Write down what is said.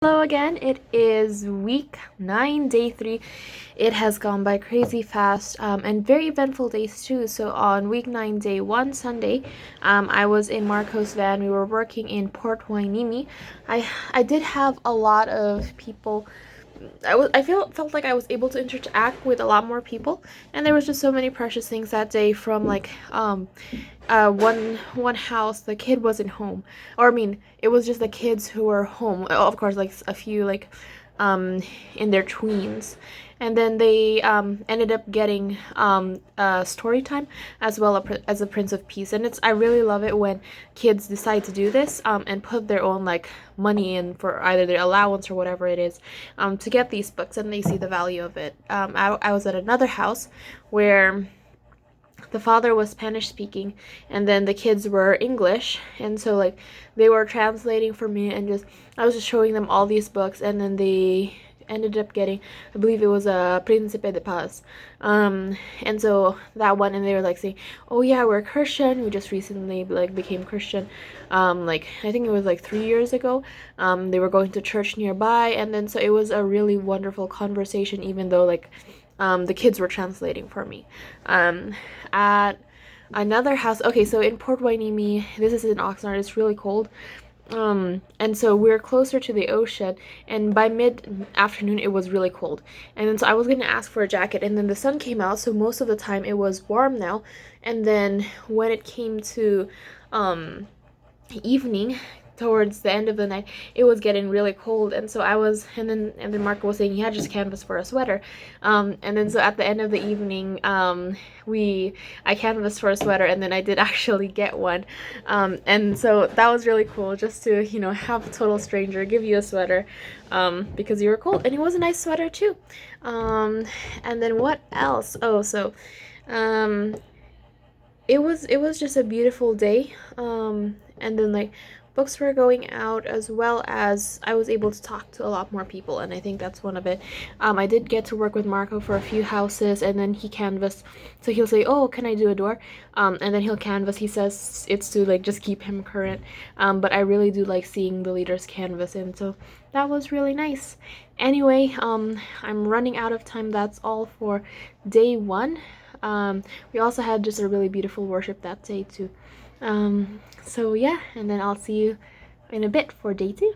Hello again. It is week 9, day 3. It has gone by crazy fast and very eventful days too. So on week 9, day 1, Sunday, I was in Marco's van. We were working in Port Hueneme. I did have a lot of people. I felt like I was able to interact with a lot more people, and there was just so many precious things that day. From like one house, the kid wasn't home, or I mean it was just the kids who were home, of course, like a few like in their tweens, and then they ended up getting story time as well as a Prince of Peace. And I really love it when kids decide to do this and put their own like money in for either their allowance or whatever it is to get these books, and they see the value of it. I was at another house where the father was Spanish speaking, and then the kids were English, and so like they were translating for me, and just I was just showing them all these books, and then they ended up getting, I believe it was a Príncipe de Paz, and so that one, and they were like saying, oh yeah, we're Christian, we just recently like became Christian, like I think it was like 3 years ago. They were going to church nearby, and then so it was a really wonderful conversation, even though like the kids were translating for me. At another house, okay, so in Port Hueneme, this is in Oxnard, it's really cold. And so we're closer to the ocean, and by mid-afternoon it was really cold. And then so I was gonna ask for a jacket, and then the sun came out, so most of the time it was warm now. And then when it came to evening, towards the end of the night, it was getting really cold, and so I was, and then Marco was saying he had just canvas for a sweater, and then so at the end of the evening, I canvassed for a sweater, and then I did actually get one, and so that was really cool, just to have a total stranger give you a sweater, because you were cold, and it was a nice sweater too, and then what else? Oh, so, it was just a beautiful day, and then like books were going out, as well as I was able to talk to a lot more people, and I think that's one of it. I did get to work with Marco for a few houses, and then he canvassed, so he'll say, oh, can I do a door, and then he'll canvas. He says it's to like just keep him current, but I really do like seeing the leaders canvas, and so that was really nice. Anyway, I'm running out of time. That's all for day 1. We also had just a really beautiful worship that day too. So yeah, and then I'll see you in a bit for day 2.